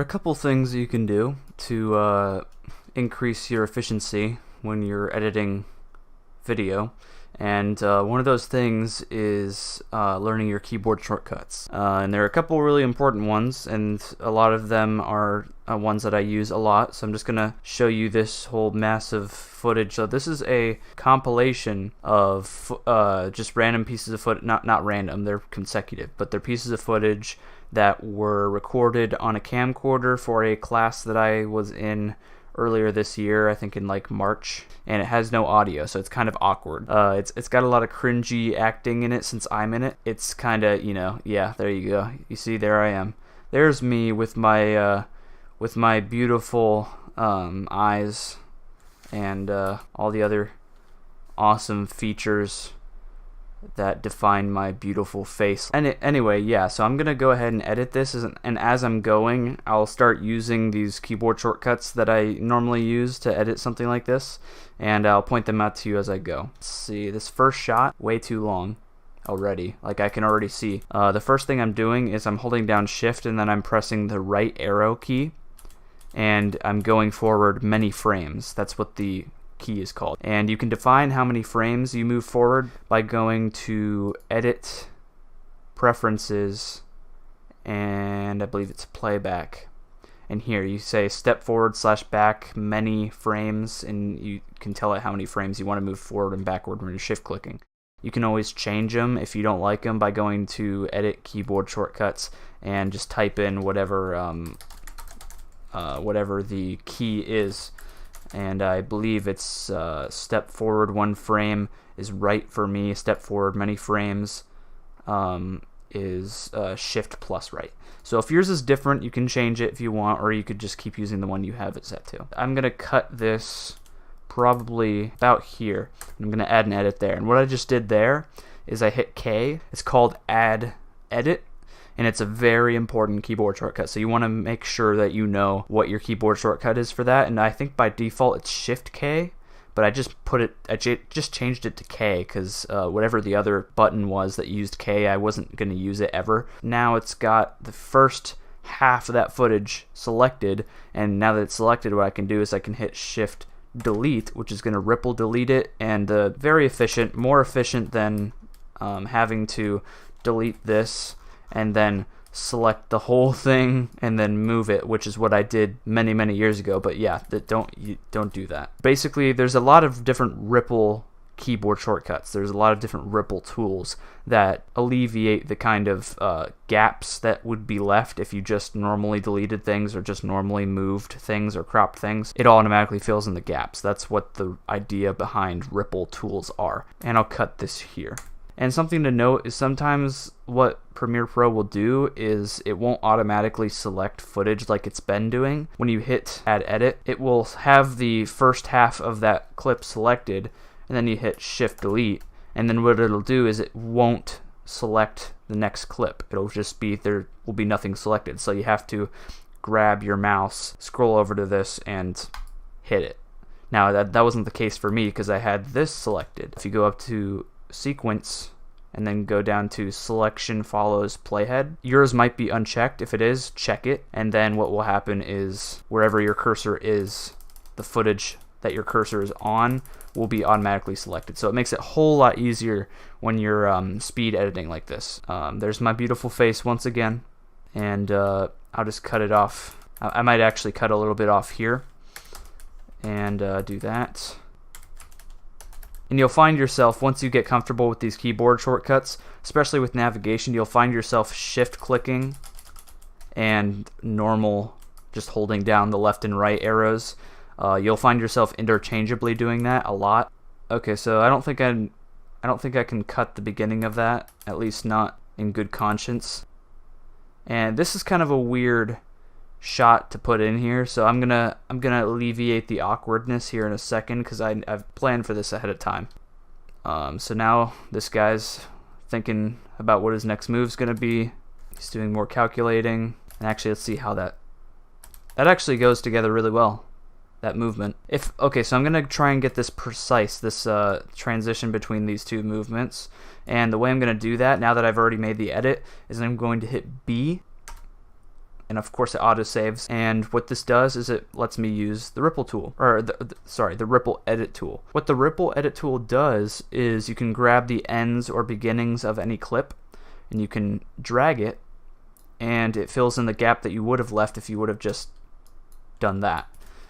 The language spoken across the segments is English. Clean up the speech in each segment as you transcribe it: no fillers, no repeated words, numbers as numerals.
couple things you can do to increase your efficiency when you're editing video, and one of those things is learning your keyboard shortcuts. And there are a couple really important ones, and a lot of them are ones that I use a lot, so I'm just gonna show you this whole massive footage. So this is a compilation of just random pieces of footage, not random, they're consecutive, but they're pieces of footage that were recorded on a camcorder for a class that I was in earlier this year, I think in like March, and it has no audio, so it's kind of awkward. It's got a lot of cringy acting in it since I'm in it. It's kind of, yeah, there you go. You see, there I am. There's me with my beautiful eyes and all the other awesome features that define my beautiful face. And anyway, yeah, so I'm gonna go ahead and edit this, and as I'm going, I'll start using these keyboard shortcuts that I normally use to edit something like this, and I'll point them out to you as I go. Let's see, this first shot, way too long already. Like, I can already see. The first thing I'm doing is I'm holding down Shift, and then I'm pressing the right arrow key, and I'm going forward many frames. That's what the key is called. And you can define how many frames you move forward by going to Edit, Preferences, and I believe it's Playback. And here you say step forward / back many frames, and you can tell it how many frames you want to move forward and backward when you're shift clicking. You can always change them if you don't like them by going to Edit Keyboard Shortcuts and just type in whatever the key is. And I believe it's step forward 1 frame is right for me. Step forward many frames is shift plus right. So if yours is different, you can change it if you want, or you could just keep using the one you have it set to. I'm gonna cut this probably about here. I'm gonna add an edit there. And what I just did there is I hit K. It's called Add Edit, and it's a very important keyboard shortcut, so you want to make sure that you know what your keyboard shortcut is for that. And I think by default it's Shift K, but I just just changed it to K because whatever the other button was that used K, I wasn't going to use it ever. Now it's got the first half of that footage selected, and now that it's selected, what I can do is I can hit Shift Delete, which is going to ripple delete it, and very efficient, more efficient than having to delete this and then select the whole thing and then move it, which is what I did many years ago. But yeah, don't do that. Basically, there's a lot of different ripple keyboard shortcuts. There's a lot of different ripple tools that alleviate the kind of gaps that would be left if you just normally deleted things or just normally moved things or cropped things. It automatically fills in the gaps. That's what the idea behind ripple tools are. And I'll cut this here. And something to note is sometimes what Premiere Pro will do is it won't automatically select footage like it's been doing. When you hit Add Edit, it will have the first half of that clip selected, and then you hit Shift Delete, and then what it'll do is it won't select the next clip. It'll just be, there will be nothing selected. So you have to grab your mouse, scroll over to this, and hit it. Now that wasn't the case for me because I had this selected. If you go up to Sequence and then go down to Selection Follows Playhead, yours might be unchecked. If it is, check it, and then what will happen is wherever your cursor is, the footage that your cursor is on will be automatically selected. So it makes it a whole lot easier when you're speed editing like this. There's my beautiful face once again, and I'll just cut it off. I might actually cut a little bit off here and do that. And you'll find yourself, once you get comfortable with these keyboard shortcuts, especially with navigation, you'll find yourself shift clicking and normal just holding down the left and right arrows. You'll find yourself interchangeably doing that a lot. Okay, so I don't think I can cut the beginning of that, at least not in good conscience. And this is kind of a weird shot to put in here, so I'm gonna alleviate the awkwardness here in a second because I've planned for this ahead of time. So now this guy's thinking about what his next move's gonna be. He's doing more calculating, and actually let's see how that actually goes together really well, that movement. Okay, so I'm gonna try and get this precise, this transition between these two movements, and the way I'm gonna do that now that I've already made the edit is I'm going to hit B, and of course it autosaves. And what this does is it lets me use the ripple tool, or the ripple edit tool. What the ripple edit tool does is you can grab the ends or beginnings of any clip and you can drag it, and it fills in the gap that you would have left if you would have just done that.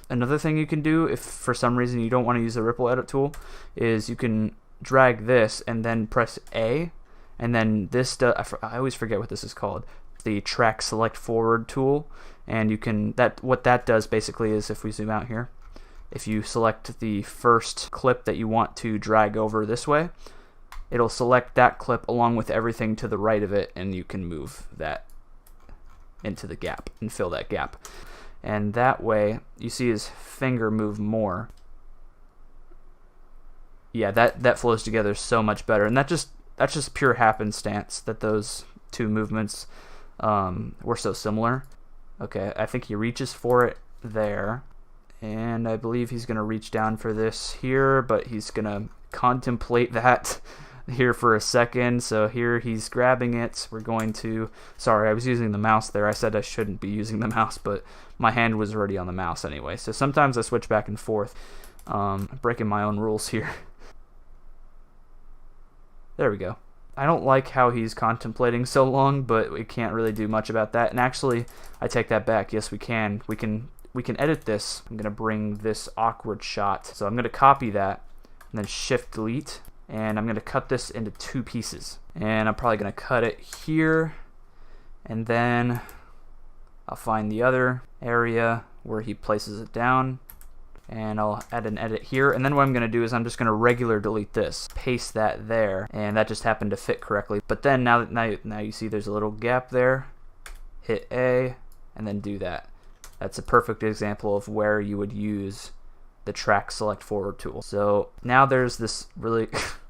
Another thing you can do, if for some reason you don't want to use the ripple edit tool, is you can drag this and then press A, and then this does, I always forget what this is called, the track select forward tool. And you can, what that does basically is, if we zoom out here, if you select the first clip that you want to drag over this way, it'll select that clip along with everything to the right of it, and you can move that into the gap and fill that gap. And that way you see his finger move more. Yeah, that flows together so much better, and that's just pure happenstance that those two movements were so similar. Okay, I think he reaches for it there, and I believe he's gonna reach down for this here, but he's gonna contemplate that here for a second. So here he's grabbing it. We're going to, sorry, I was using the mouse there. I said I shouldn't be using the mouse, but my hand was already on the mouse anyway. So sometimes I switch back and forth. Breaking my own rules here. There we go. I don't like how he's contemplating so long, but we can't really do much about that. And actually, I take that back. Yes, we can. We can edit this. I'm gonna bring this awkward shot. So I'm gonna copy that and then Shift Delete. And I'm going to cut this into two pieces. And I'm probably going to cut it here. And then I'll find the other area where he places it down. And I'll add an edit here. And then what I'm going to do is I'm just going to regular delete this. Paste that there. And that just happened to fit correctly. But then now you see there's a little gap there. Hit A and then do that. That's a perfect example of where you would use the track select forward tool. So now there's this really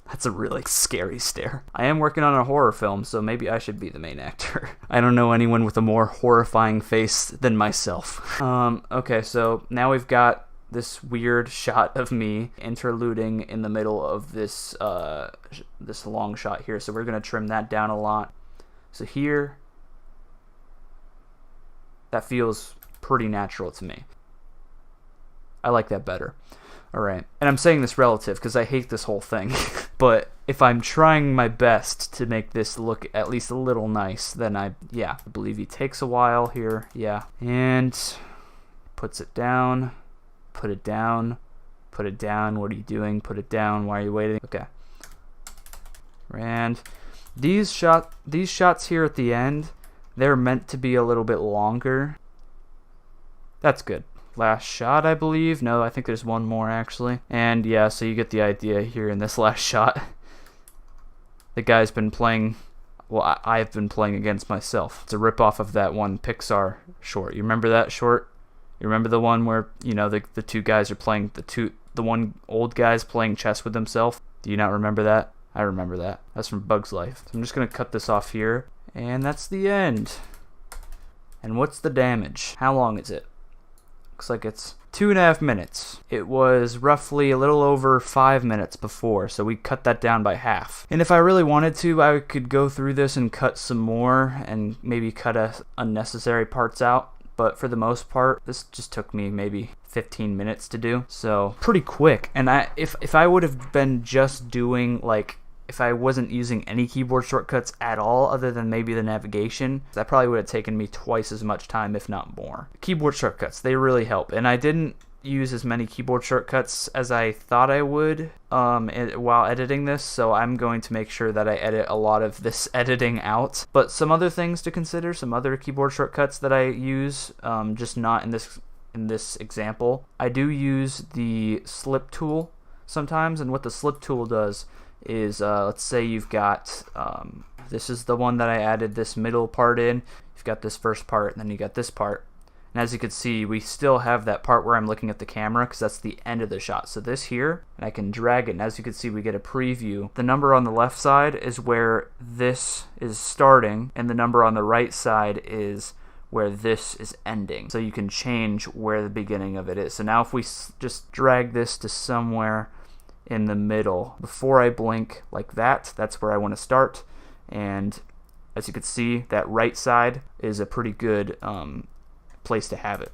that's a really scary stare. I am working on a horror film, so maybe I should be the main actor. I don't know anyone with a more horrifying face than myself. Okay, so now we've got this weird shot of me interluding in the middle of this this long shot here. So we're gonna trim that down a lot. So here, that feels pretty natural to me. I like that better. Alright, and I'm saying this relative because I hate this whole thing. But if I'm trying my best to make this look at least a little nice, then I believe he takes a while here. Yeah. And puts it down. Put it down. Put it down. What are you doing? Put it down. Why are you waiting? Okay. And these shots here at the end, they're meant to be a little bit longer. That's good. Last shot, I believe. No, I think there's one more actually. And yeah, so you get the idea here in this last shot. The guy's been playing, well, I've been playing against myself. It's a ripoff of that one Pixar short. You remember that short? You remember the one where, you know, the two guys are playing, the one old guy's playing chess with himself? Do you not remember that? I remember that. That's from Bug's Life. So I'm just gonna cut this off here, and that's the end. And what's the damage? How long is it? Looks like it's 2.5 minutes. It was roughly a little over 5 minutes before, so we cut that down by half. And if I really wanted to, I could go through this and cut some more and maybe cut unnecessary parts out. But for the most part, this just took me maybe 15 minutes to do. So pretty quick. And if I would have been just doing, like, if I wasn't using any keyboard shortcuts at all other than maybe the navigation, that probably would have taken me twice as much time, if not more. Keyboard shortcuts, they really help. And I didn't use as many keyboard shortcuts as I thought I would while editing this, so I'm going to make sure that I edit a lot of this editing out. But some other things to consider, some other keyboard shortcuts that I use, just not in this example. I do use the slip tool sometimes, and what the slip tool does is, let's say you've got, this is the one that I added this middle part in. You've got this first part, and then you got this part. And as you can see, we still have that part where I'm looking at the camera, because that's the end of the shot. So this here, and I can drag it, and as you can see, we get a preview. The number on the left side is where this is starting, and the number on the right side is where this is ending. So you can change where the beginning of it is. So now if we just drag this to somewhere in the middle, before I blink like that, that's where I want to start. And As you can see, that right side is a pretty good place to have it.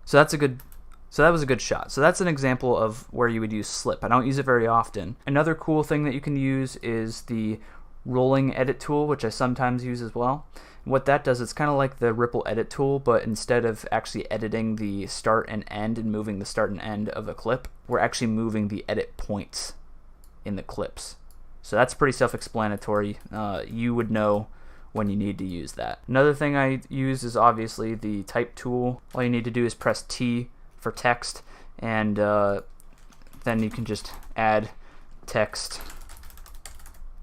So that was a good shot. So that's an example of where you would use slip. I don't use it very often. Another cool thing that you can use is the rolling edit tool, which I sometimes use as well. What that does, it's kind of like the ripple edit tool, but instead of actually editing the start and end and moving the start and end of a clip, we're actually moving the edit points in the clips. So that's pretty self-explanatory. You would know when you need to use that. Another thing I use is obviously the type tool. All you need to do is press T for text, and then you can just add text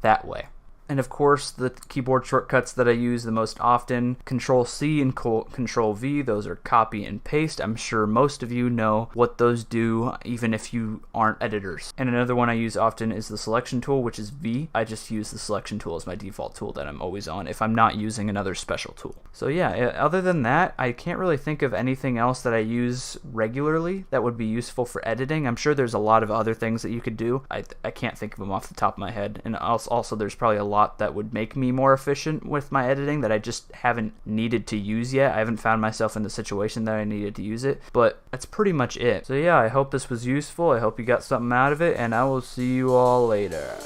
that way. And of course, the keyboard shortcuts that I use the most often, Control C and Control V, those are copy and paste. I'm sure most of you know what those do, even if you aren't editors. And another one I use often is the selection tool, which is V. I just use the selection tool as my default tool that I'm always on if I'm not using another special tool. So yeah, other than that, I can't really think of anything else that I use regularly that would be useful for editing. I'm sure there's a lot of other things that you could do. I can't think of them off the top of my head. And also there's probably a lot that would make me more efficient with my editing that I just haven't needed to use yet. I haven't found myself in the situation that I needed to use it, but that's pretty much it. So yeah, I hope this was useful. I hope you got something out of it, and I will see you all later.